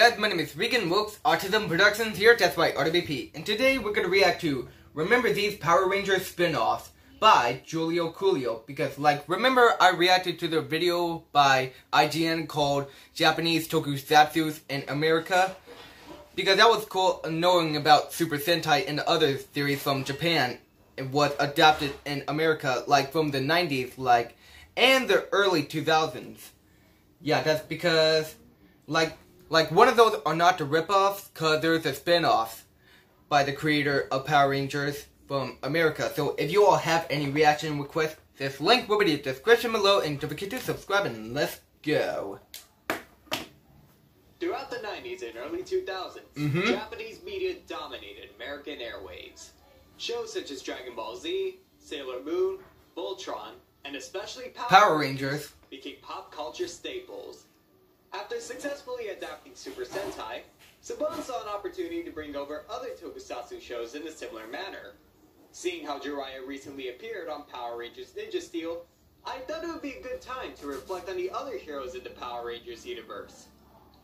guys, my name is Regan Wilks, Autism Productions here, that's right, RWP. And today we're going to react to Remember These Power Rangers spin-offs by JulioCoolio. Because, remember I reacted to the video by IGN called Japanese Tokusatsu in America? Because that was cool knowing about Super Sentai and the other series from Japan. It was adapted in America, from the 90s, and the early 2000s. Yeah, that's because, one of those are not the rip-offs, because there's a spin-off by the creator of Power Rangers from America. So if you all have any reaction requests, this link will be in the description below, and don't forget to subscribe, and let's go. Throughout the 90s and early 2000s, Japanese media dominated American airwaves. Shows such as Dragon Ball Z, Sailor Moon, Voltron, and especially Power Rangers became pop culture staples. After successfully adapting Super Sentai, Saban saw an opportunity to bring over other tokusatsu shows in a similar manner. Seeing how Jiraiya recently appeared on Power Rangers Ninja Steel, I thought it would be a good time to reflect on the other heroes in the Power Rangers universe.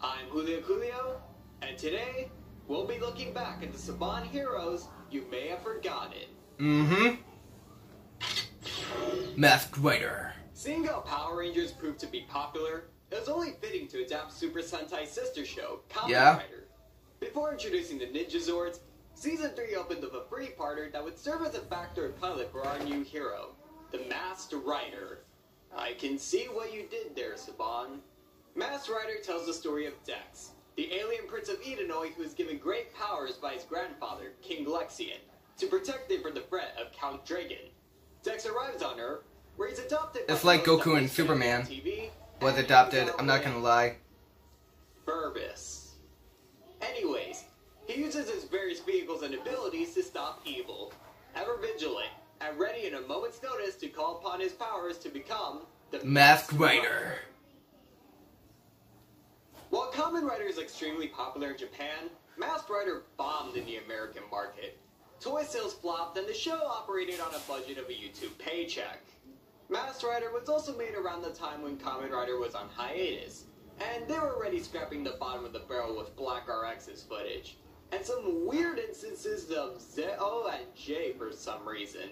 I'm JulioCoolio, and today, we'll be looking back at the Saban heroes you may have forgotten. Masked Rider. Seeing how Power Rangers proved to be popular, it was only fitting to adapt Super Sentai's sister show, Kamen Rider. Before introducing the Ninja Zords, Season 3 opened with a three-parter that would serve as a factory pilot for our new hero, the Masked Rider. I can see what you did there, Saban. Masked Rider tells the story of Dex, the alien prince of Edenoi who is given great powers by his grandfather, King Lexian, to protect him from the threat of Count Dragon. Dex arrives on Earth, where he's adopted by it's like Goku and Superman was adopted, I'm not gonna lie. Burbus. Anyways, he uses his various vehicles and abilities to stop evil, ever vigilant, and ready in a moment's notice to call upon his powers to become the Masked Rider. While Kamen Rider is extremely popular in Japan, Masked Rider bombed in the American market. Toy sales flopped, and the show operated on a budget of a YouTube paycheck. Masked Rider was also made around the time when Kamen Rider was on hiatus, and they were already scrapping the bottom of the barrel with Black RX's footage, and some weird instances of Z-O and J for some reason.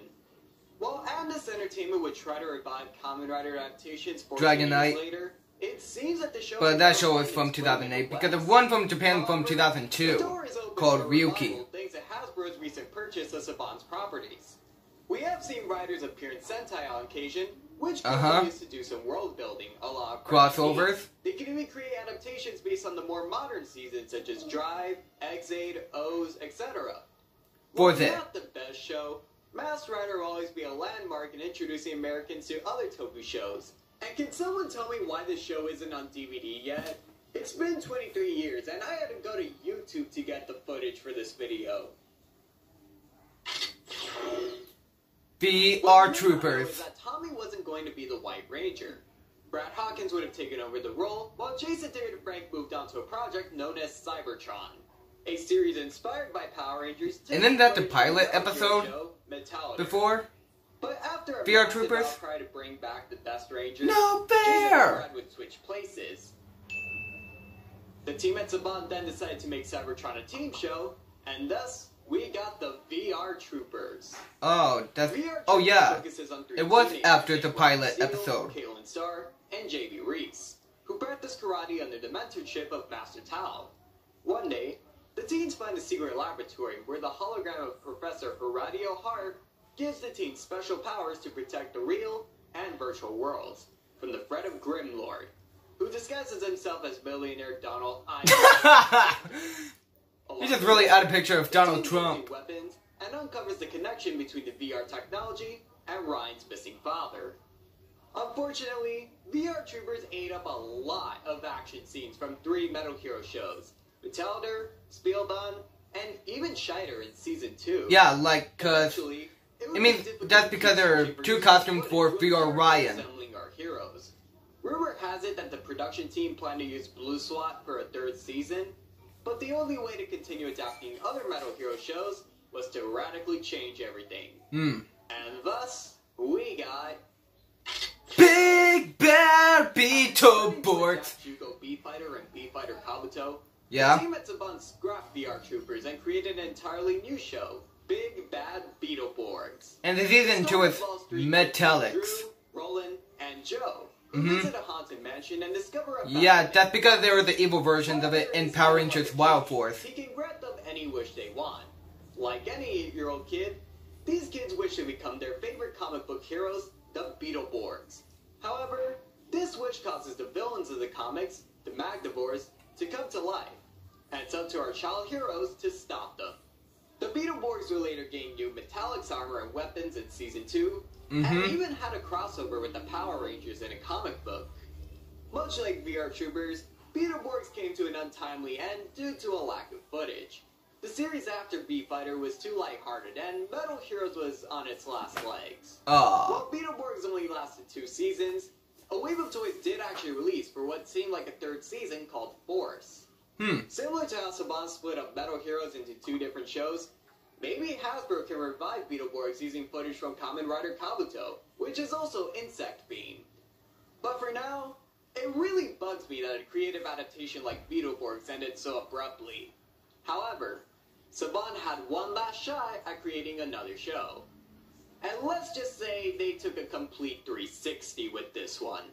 While Amnes Entertainment would try to revive Kamen Rider adaptations 14 years later, it seems that the show... But that show was from 2008, because the one from Japan from 2002, called Ryuki. Thanks to Hasbro's recent purchase of Saban's properties. We have seen writers appear in Sentai on occasion, which continues to do some world building, a lot of crossovers. They can even create adaptations based on the more modern seasons, such as Drive, X-Aid, O's, etc. While not the best show, Masked Rider will always be a landmark in introducing Americans to other toku shows. And can someone tell me why this show isn't on DVD yet? It's been 23 years, and I had to go to YouTube to get the footage for this video. VR Troopers. Was that Tommy wasn't going to be the White Ranger. Brad Hawkins would have taken over the role, while Jason David Frank moved on to a project known as Cybertron, a series inspired by Power Rangers. Isn't that the pilot episode before? But after a VR Troopers outcry to bring back the best Rangers, no fair! Jason and Brad would switch places. The team at Saban then decided to make Cybertron a team show, and thus we got the VR Troopers. Oh, that's it was after the pilot episode. Kalen Starr and J.B. Reese, who practiced karate under the mentorship of Master Tao. One day, the teens find a secret laboratory where the hologram of Professor Horatio Hart gives the teens special powers to protect the real and virtual worlds from the threat of Grimlord, who disguises himself as millionaire Donald I. He just really added a picture of Donald Trump. Weapons and uncovers the connection between the VR technology and Ryan's missing father. Unfortunately, VR Troopers ate up a lot of action scenes from 3 Metal Hero shows, Metalder, Spielbahn, and even Scheider in Season 2. Yeah, cause... that's because there are 2 costumes for VR Ryan. Our heroes. Rumor has it that the production team planned to use Blue SWAT for a 3rd season, but the only way to continue adapting other Metal Hero shows was to radically change everything. And thus, we got... Big Bear Beetleborgs! Jugo B-Fighter and B-Fighter Kabuto, Yeah. The team at Saban scrapped VR Troopers and created an entirely new show, Big Bad Beetleborgs. And the season 2 is Metallics. Drew, Roland, and Joe, who visit a haunted mansion and discover a Yeah, that's because they were the evil versions of it in Power Rangers Wild Force. He can grant them any wish they want. Like any 8-year-old kid, these kids wish to become their favorite comic book heroes, the Beetleborgs. However, this wish causes the villains of the comics, the Magdivores, to come to life, and it's up to our child heroes to stop them. The Beetleborgs will later gain new Metallics armor and weapons in Season 2, and even had a crossover with the Power Rangers in a comic book. Much like VR Troopers, Beetleborgs came to an untimely end due to a lack of footage. The series after B-Fighter was too lighthearted, and Metal Heroes was on its last legs. While Beetleborgs only lasted 2 seasons, a wave of toys did actually release for what seemed like a 3rd season called Force. Similar to how Saban split up Metal Heroes into 2 different shows, maybe Hasbro can revive Beetleborgs using footage from Kamen Rider Kabuto, which is also Insect Beam. But for now, it really bugs me that a creative adaptation like Beetleborgs ended so abruptly. However, Saban had one last shot at creating another show. And let's just say they took a complete 360 with this one.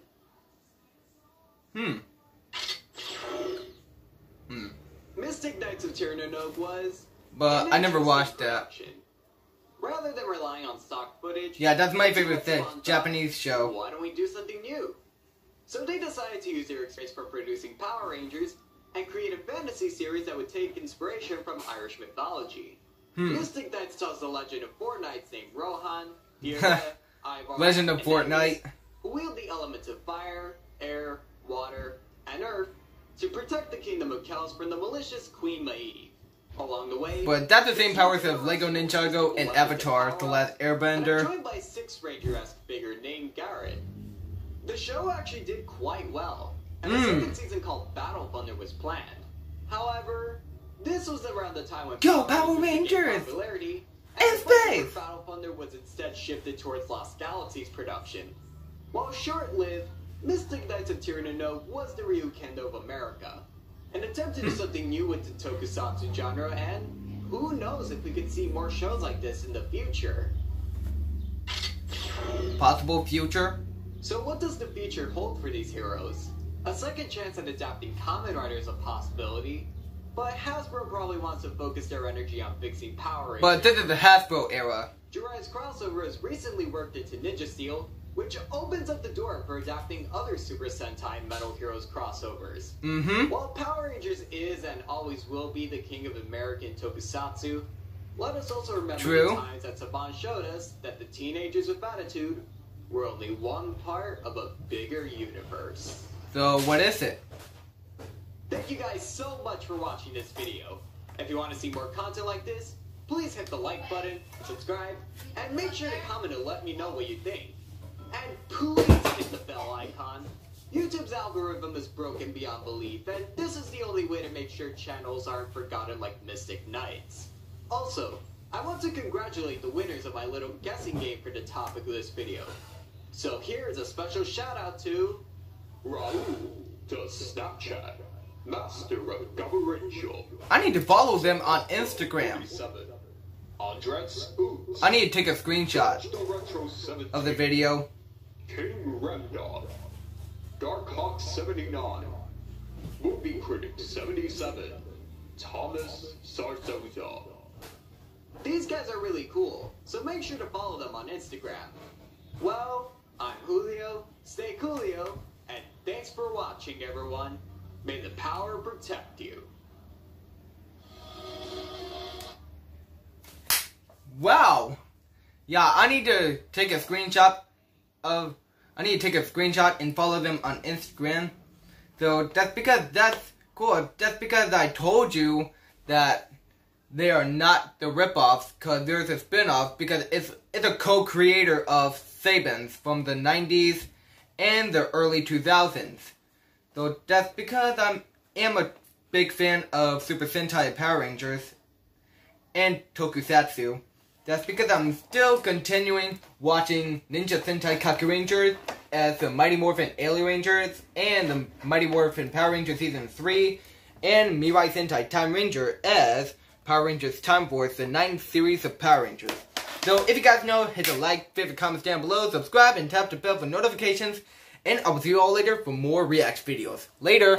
Mystic Knights of Tirnanoke was... But I never watched that. Rather than relying on stock footage... Yeah, that's my favorite thing, Japanese show. Why don't we do something new? So they decided to use their experience from producing Power Rangers and create a fantasy series that would take inspiration from Irish mythology. Mystic Knights tells the legend of 4 knights named Rohan, Deirdre, Ivar, Legend of and Fortnite, Dennis, who wield the elements of fire, air, water, and earth to protect the kingdom of Kells from the malicious Queen Maeve. Along the way, but that's the same powers of Lego Ninjago and Avatar, The Last Airbender. And joined by 6 Ranger-esque figure named Garrett. The show actually did quite well, and the second season called Battle Thunder was planned. However, this was around the time when Power Rangers! Popularity, and and the space! for Battle Thunder was instead shifted towards Lost Galaxy's production. While short-lived, Mystic Knights of Tirnanoke was the Ryukendo of America, an attempt to do something new with the Tokusatsu genre, and who knows if we could see more shows like this in the future. Possible future? So what does the future hold for these heroes? A second chance at adapting Kamen Rider is a possibility, but Hasbro probably wants to focus their energy on fixing Power Rangers. But this is the Hasbro era. Jiraiya's crossover has recently worked into Ninja Steel, which opens up the door for adapting other Super Sentai and Metal Heroes crossovers. While Power Rangers is and always will be the king of American Tokusatsu, let us also remember the times that Saban showed us that the teenagers with attitude were only one part of a bigger universe. So what is it? Thank you guys so much for watching this video. If you want to see more content like this, please hit the like button, subscribe, and make sure to comment and let me know what you think. And please hit the bell icon. YouTube's algorithm is broken beyond belief, and this is the only way to make sure channels aren't forgotten like Mystic Knights. Also, I want to congratulate the winners of my little guessing game for the topic of this video. So here's a special shout out to Raul, the Snapchat Master of Governmental. I need to follow them on Instagram. Andres, I need to take a screenshot of the video. King Remdon, Darkhawk 79, Movie Critic 77, Thomas Sarsosa. These guys are really cool, so make sure to follow them on Instagram. Well, I'm Julio, stay coolio, and thanks for watching, everyone. May the power protect you. Wow. Yeah, I need to take a screenshot and follow them on Instagram. So that's because that's cool. That's because I told you that they are not the ripoffs, because there's a spin-off, because it's a co-creator of Saban's from the 90s and the early 2000s. So that's because I am a big fan of Super Sentai Power Rangers and Tokusatsu. That's because I'm still continuing watching Ninja Sentai Kaku Rangers as the Mighty Morphin Alien Rangers and the Mighty Morphin Power Rangers Season 3 and Mirai Sentai Time Ranger as Power Rangers Time Force, the 9th series of Power Rangers. So if you guys know, hit the like, favorite, comments down below, subscribe, and tap the bell for notifications. And I will see you all later for more react videos. Later!